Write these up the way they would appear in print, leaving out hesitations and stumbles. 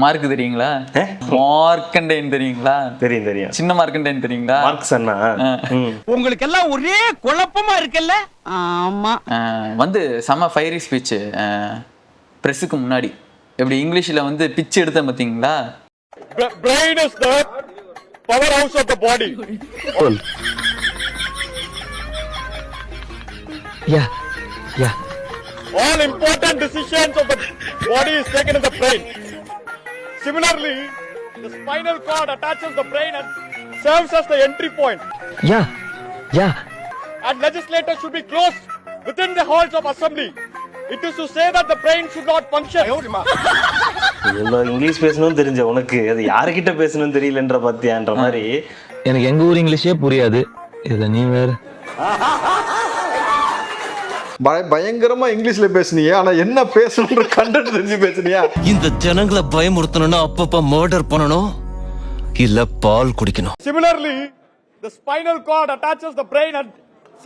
Mark தெரியுங்களா? மார்க்கண்டையன் தெரியுங்களா? தெரியும் தெரியும். சின்ன மார்க்கண்டையன் தெரியுங்களா? மார்க்ஸ் அண்ணா. உங்களுக்கு எல்லாம் ஒரே குழப்பமா இருக்குல்ல? ஆமா. வந்து செம ஃபயரி ஸ்பீச் பிரஸுக்கு முன்னாடி எப்படி இங்கிலீஷ்ல வந்து பிச் எடுத்தேன் பாத்தீங்களா? Brain is the powerhouse of the body. Yeah. All important decisions of the body is taken in the brain. Similarly, the spinal cord attaches the brain and serves as the entry point. Yeah. And legislators should be close within the halls of assembly. It is to say that the brain should not function. இவ்வளோ English பேசணும்னு தெரிஞ்ச உனக்கு அது யாருக்கிட்ட பேசணும்னு தெரியலன்ற பத்தியான்ற மாதிரி. எனக்கு எங்க ஊர் இங்கிலீஷே புரியாது, இதுல நீ வேற. பயங்கரமா இங்கிலீஷ்ல பேசுனியே, ஆனா என்ன பேசணும்ன்ற கண்டென்ட் தெரிஞ்சு பேசுனியா? இந்த ஜனங்களை பயமுறுத்தணும்னா அப்பப்ப மர்டர் பண்ணணும், இல்ல பால் குடிக்கணும். Similarly, the spinal cord attaches the brain and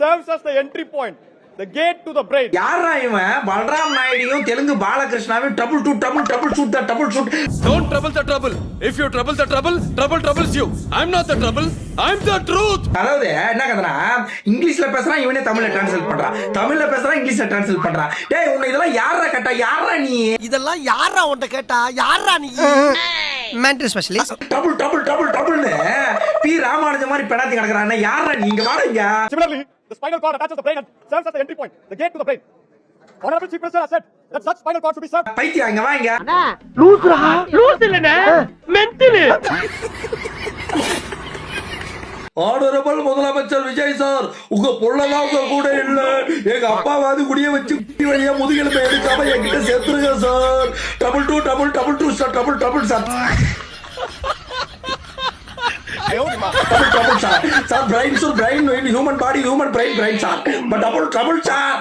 serves as the entry point, the gate to the brain. யாரா இவன்? Balram நாயுடியும் Telugu பாலகிருஷ்ணாவும் trouble shoot the trouble shoot. Don't trouble the trouble. If you trouble the trouble, trouble troubles you. I'm not the trouble, I'm the truth. அதாவது என்ன கதனா, இங்கிலீஷ்ல பேசுறான் இவனே தமிழ்ல translate பண்றான், தமிழ்ல பேசுறான் இங்கிலீஷ்ல டிரான்ஸ்லேட் பண்றான். டேய் உன்னை இதெல்லாம் யாரா கேட்டா? யாரா நீ? இதெல்லாம் யாரா உன்கிட்ட கேட்டா? யாரா நீ? Mental specialist. டபுள்னு பி ராமானுஜம் மாதிரி பெடாத்தி கிடக்குறானே, யாரா நீ? இங்க வாடங்க. Similarly, the spinal cord attaches the brain and serves as the entry point, the gate to the brain. Honorable Chief Minister has said that such spinal cord should be served. பைத்தியம், இங்க வாங்க. லூஸ் இல்லனே, mental. Honourable முதலமைச்சர் Vijay sir, உங்க பொண்ணதான் உங்க கூட இல்ல. எங்க அப்பாவாது குடிய வச்சு வழியா முதுகெலும்பை எடுக்காம என்கிட்ட சேர்த்துருங்க sir. Double sir. Sir brain human body human brain sir, but double sir.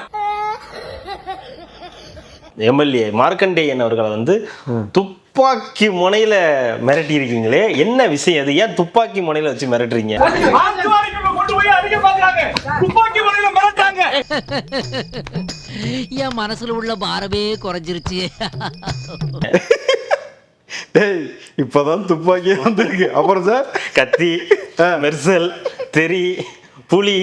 MLA Markandeyan அவர்களை வந்து துப்பாக்கி முனையில மிரட்டி இருக்கீங்களே, என்ன விஷயம் அது? ஏன் துப்பாக்கி முனையில வச்சு மிரட்டுறீங்க? என் மனசுல உள்ள பாரமே குறைஞ்சிருச்சு. டேய் இப்பதான் துப்பாக்கியே வந்திருக்கு. அப்புறம் சார் கத்தி, மெர்சல், தெரி, புலி,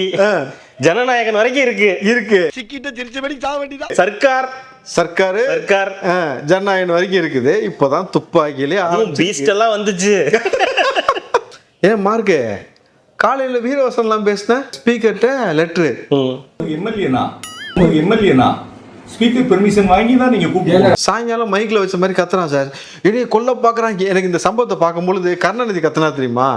ஜனநாயகன் வரைக்கும் இருக்கு. சிக்கிட்ட திருச்சபடி சாக வேண்டியதான். சர்க்காரு ஜனநாயகன் வரைக்கும் இருக்குது. இப்பதான் துப்பாக்கியிலே பீஸ்ட் எல்லாம் வந்துச்சு. ஏன் மார்க்கு காலையில வீரவசனம்லாம் பேசினேன், ஸ்பீக்கர்ட்ட லெட்ரு. எம்எல்ஏனா ஸ்பீக்கர் பெர்மிஷன் வாங்கி தான் நீங்க கூப்பிடுங்க. சாயங்காலம் மைக்ல வச்ச மாதிரி கத்துறான் சார். இடையே கொல்ல பாக்குறாங்க. எனக்கு இந்த சம்பவத்தை பார்க்கும்பொழுது கருணாநிதி கத்துனா தெரியுமா?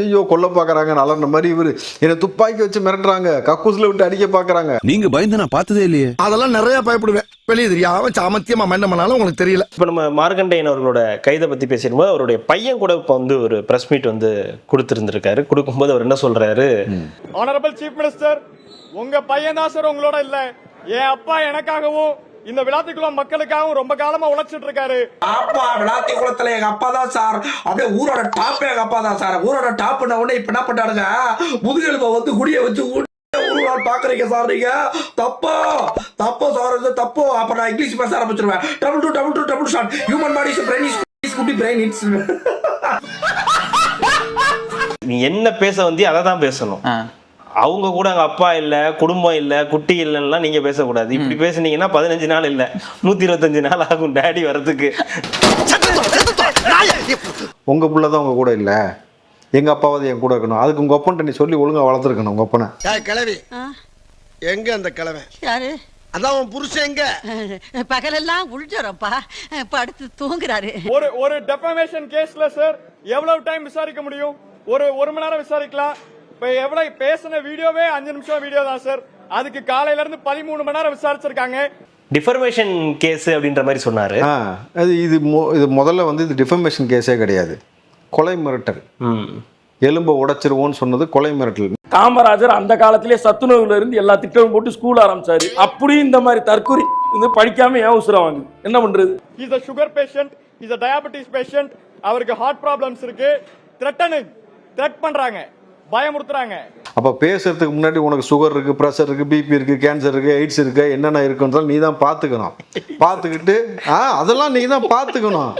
ஐயோ கொல்ல பாக்குறாங்க அலர்ன மாதிரி இவரு என்ன துப்பாக்கி வச்சு மிரட்டுறாங்க, கக்கூஸ்ல விட்டு அடிக்க பாக்குறாங்க. நீங்க பயந்து நான் பார்த்ததே இல்லையே. அதெல்லாம் நிறைய பயப்படுவேன், வெளியே தெரியாம சாமத்தியமா என்ன பண்ணாலும் உங்களுக்கு தெரியல. இப்ப நம்ம மார்க்கண்டேயன் அவர்களோட கைதை பத்தி பேசிடும்போது அவருடைய பையன் கூட இப்ப வந்து ஒரு பிரஸ் மீட் வந்து கொடுத்திருந்திருக்காரு. கொடுக்கும்போது அவர் என்ன சொல்றாரு? Honorable Chief Minister, உங்க பையன் தான் சார் உங்களோட இல்ல. என் அப்பா எனக்காகவும் இந்த விளாத்திக்குளம் மக்களுக்காகவும் ரொம்ப காலமா உழைச்சிட்டு இருக்காரு. அப்பா விளாத்தி குளத்துல எங்க அப்பா தான் சார், அப்படியே ஊரோட டாப் எங்க அப்பா தான் சார். ஊரோட டாப்ன உடனே இப்ப என்ன பண்ணாருங்க, முதுகெலும்ப வந்து குடிய வச்சு பாக்குறீங்க சார். நீங்க தப்போ சார், தப்போ. அப்ப நான் இங்கிலீஷ் பேச ஆரம்பிச்சிருவேன். Double shot human body brain is குட்டி பிரெயின் இட்ஸ். நீ என்ன பேச வந்தியோ அதை தான் பேசணும். அவங்க கூட அங்க அப்பா இல்ல, குடும்பம் இல்ல, குட்டி இல்லன்னா நீங்க பேசக்கூடாது. இப்படி பேசுனீங்கன்னா 15 நாள் இல்ல 125 நாள் ஆகும் டேடி வரதுக்கு. உங்க புள்ளதான் உங்க கூட இல்ல, எங்க அப்பாவது என் கூட இருக்கணும். அதுக்கு உங்க அப்பன்ட்ட நீ சொல்லி ஒழுங்கா வளர்த்துருக்கணும் உங்க அப்பனை. கிளவி எங்க அந்த கிழவன்? யாரு? அதான் உன் புருஷன் எங்க? பகலெல்லாம் உள்ஜரப்பா, படுத்து தூங்குறாரு. ஒரு டெஃபமேஷன் கேஸ்ல சார் எவ்வளவு டைம் விசாரிக்க முடியும்? ஒரு மணி நேரம் விசாரிக்கலாம். இப்ப எவ்வளவு பேசின வீடியோவே 5 நிமிஷம் வீடியோ தான் சார். அதுக்கு காலையில இருந்து 13 மணி நேரம் விசாரிச்சிருக்காங்க. டிஃபர்மேஷன் கேஸ் அப்படின்ற மாதிரி சொன்னாரு. இது முதல்ல வந்து இது டிஃபர்மேஷன் கேஸே கிடையாது, கொலை மிரட்டல். எலும்பை உடைச்சிருவோன்னு சொன்னது கொலை மிரட்டல். காமராஜர் அந்த காலத்திலே சத்துணவுல இருந்து எல்லா திட்டமும் போட்டு ஸ்கூல் ஆரம்பிச்சாரு. அப்படி இந்த மாதிரி தற்கொலை வந்து படிக்காம ஏன் உசுரம் வாங்குது? என்ன பண்றது? Is a sugar patient, is a diabetes patient. அவருக்கு ஹார்ட் ப்ராப்ளம்ஸ் இருக்கு. த்ரெட் பண்றாங்க. பயமுறுத்துறாங்க. அப்போ பேசுறதுக்கு முன்னாடி உனக்கு சுகர் இருக்கு, ப்ரெஷர் இருக்கு, பிபி இருக்கு, கேன்சர் இருக்கு, எய்ட்ஸ் இருக்கு, என்னென்ன இருக்குன்றதால நீ தான் பார்த்துக்கணும். பார்த்துக்கிட்டு அதெல்லாம் நீ தான் பார்த்துக்கணும்.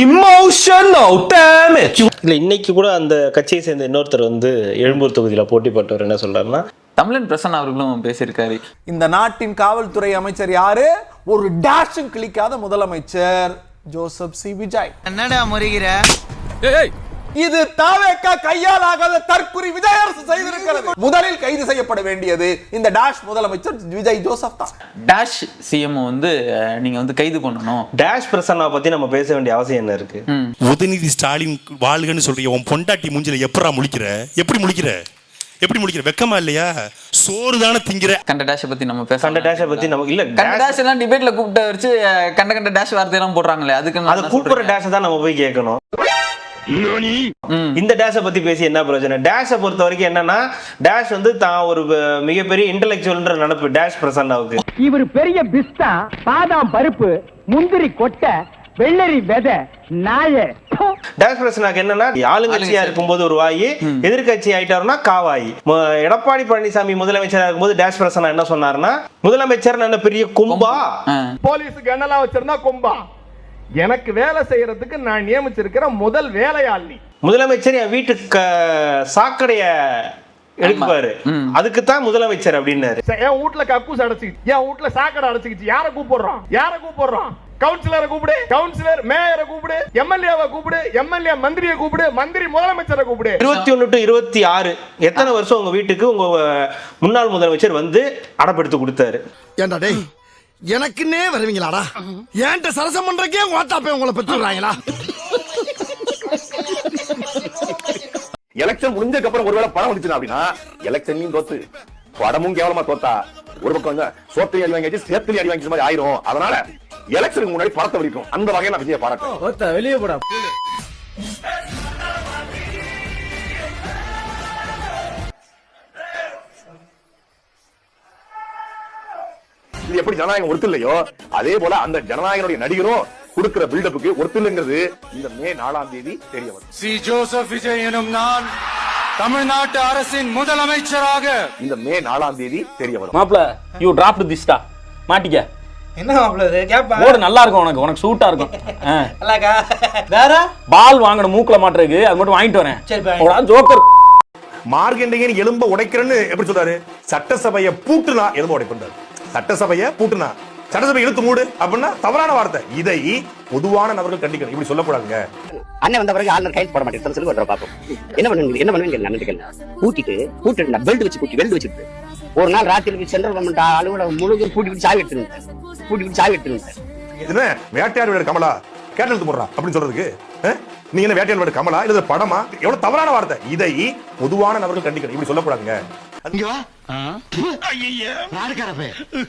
Emotional damage. இல்லை, இன்னைக்கு கூட அந்த கட்சியை சேர்ந்த இன்னொருத்தர் வந்து எழும்பூர் தொகுதியில் போட்டி போட்டவர் என்ன சொல்றாருன்னா, தமிழன் பிரசன்னா அவர்களும் பேசியிருக்காரு. இந்த நாட்டின் காவல்துறை அமைச்சர் யாரு? ஒரு டேஷும் கிளிக்காத முதலமைச்சர் ஜோசப் சி விஜய். என்னடா முறிகிற? இது தாவேக்கா கையால் ஆகாத தற்குறி விஜய் அரசு செய்திருக்கிறது. முதலில் கைது செய்யப்பட வேண்டியது இந்த டேஷ் முதலமைச்சர் விஜய் ஜோசப் தான். டேஷ் சிஎம் வந்து நீங்க வந்து கைது பண்ணணும். டேஷ் பிரசன்னா பத்தி நம்ம பேச வேண்டிய அவசியம் என்ன இருக்கு? உதயநிதி ஸ்டாலின் வாழ்கன்னு சொல்றீங்க. உன் பொண்டாட்டி மூஞ்சில எப்படா முழிக்கிற? எப்படி முழிக்கிற? வெக்கமா இல்லையா? சோறு தானே திங்கிற. கண்ட டேஷை பத்தி நம்ம பேச. கண்ட டேஷை பத்தி நம்ம இல்ல, கண்ட டேஷ் எல்லாம் டிபேட்ல கூப்பிட்டு வச்சு கண்ட டேஷ் வார்த்தையெல்லாம் போடுறாங்களே, அதுக்கு அது கூப்பிடுற டேஷை தான் நம்ம போய் கேட்கணும். இந்த டேஷை பத்தி பேசி என்ன பிரயோஜனம்? டேஷை பொறுத்த வரைக்கும் என்னன்னா, டேஷ் வந்து தான் ஒரு மிகப்பெரிய இன்டெலெக்சுவல்ன்ற நினைப்பு டேஷ் பிரசன்னாவுக்கு. இவர் பெரிய பிஸ்தா, பாதாம் பருப்பு, முந்திரி கொட்டை, வெள்ளரி விதை, நாய. டேஷ் பிரசன்னாக்கு என்னன்னா, ஆளுங்கட்சியா இருக்கும்போது ஒரு வாயி, எதிர்கட்சி ஆயிட்டாருன்னா காவாயி. எடப்பாடி பழனிசாமி முதலமைச்சரா இருக்கும்போது டேஷ் பிரசன்னா என்ன சொன்னாருன்னா, முதலமைச்சர் என்ன பெரிய கும்பா, போலீஸுக்கு என்னெல்லாம் வச்சிருந்தா கொம்பா, எனக்கு வேலை செய்யறதுக்கு நான் நியமிச்சிருக்கிற முதல் வேலையாளி முதலமைச்சர் என் வீட்டுக்கு சாக்கடைய எடுப்பாரு, அதுக்கு தான் முதலமைச்சர் அப்படின்னாரு. என் வீட்டுல கக்கூஸ் அடைச்சிக்கிச்சு, என் வீட்டுல சாக்கடை அடைச்சிக்கிச்சு, யாரை கூப்பிடுறோம்? கவுன்சிலரை கூப்பிடு, கவுன்சிலர் மேயரை கூப்பிடு, எம்எல்ஏவை கூப்பிடு, எம்எல்ஏ மந்திரியை கூப்பிடு, மந்திரி முதலமைச்சரை கூப்பிடு. 21 to 26 எத்தனை வருஷம் உங்க வீட்டுக்கு உங்க முன்னாள் முதலமைச்சர் வந்து அடப்படுத்து கொடுத்தாரு? ஏண்டா டேய், எனக்குன்னே வருவீங்களாடா? ஏன்ட்ட சரசம் பண்றக்கே வாட்டாப்பே உங்களை பெற்றுறாங்களா? எலெக்ஷன் முடிஞ்சதுக்கு அப்புறம் ஒருவேளை படம் வந்துச்சுன்னா அப்படின்னா எலெக்ஷன்லயும் தோத்து படமும் கேவலமா தோத்தா ஒரு பக்கம் வந்து சோத்தையும் அடி வாங்கி சேர்த்து அடி வாங்கி மாதிரி ஆயிரும். அதனால எலெக்ஷனுக்கு முன்னாடி படத்தை வலிக்கும். அந்த வகையை நான் விஜய பாராட்டுறேன். வெளியே போடா. இது எப்படி ஜனநாயகம் ஒருத்தர் இல்லையோ அதே போல அந்த ஜனநாயகனுடைய நடிகரும் கொடுக்கிற பில்டப்புக்கு ஒருத்தருங்கிறது இந்த மே 4ஆம் தேதி தெரிய வரும். சி ஜோசப் விஜய் எனும் நான் தமிழ்நாட்டு அரசின் முதலமைச்சராக இந்த மே 4ஆம் தேதி தெரிய வரும். மாப்ள, யூ டிராப்ட் திஸ்டா, மாட்டிக்க. என்ன மாப்ள இது? கேப்பா. ஓடு நல்லா இருக்கும், உனக்கு சூட்டா இருக்கும். அல்லாக்கா வேற பால் வாங்கணும் மூக்குல மாட்டறதுக்கு, அது மட்டும் வாங்கிட்டு வரேன். சரி, ஓடா ஜோக்கர். மார்கெண்டகன் எலும்ப உடைக்கிறேன்னு எப்படி சொல்றாரு? சட்டசபையை பூட்டுனா எலும்ப உடைப்பண்டாரு. சட்டசபையை பூட்டுனா சட்டசபை இழுத்து மூடு அப்படின்னா தவறான வார்த்தை. இதை பொதுவான நபர்கள் கண்டிக்கணும். இப்படி சொல்லக்கூடாதுங்க. அண்ணன் வந்த பிறகு ஆளுநர் கைது போட மாட்டேன் சொல்லி வர பாப்போம். என்ன பண்ணுவீங்க நன்றிகள் பூட்டிட்டு பெல்ட் வச்சு வெல்ட் வச்சுட்டு ஒரு நாள் ராத்திரி சென்ட்ரல் கவர்மெண்ட் அலுவலகம் முழுவதும் பூட்டி சாவி எடுத்துருங்க. இதுன்னு வேட்டையாடு வீடு கமலா கேட்டெழுத்து போடுறா அப்படின்னு சொல்றதுக்கு நீங்க என்ன வேட்டையாடு வீடு கமலா இல்ல படமா? எவ்வளவு தவறான வார்த்தை. இதை பொதுவான நபர்கள் கண்டிக்கணும். இப்படி சொல்லக்கூடாதுங்க.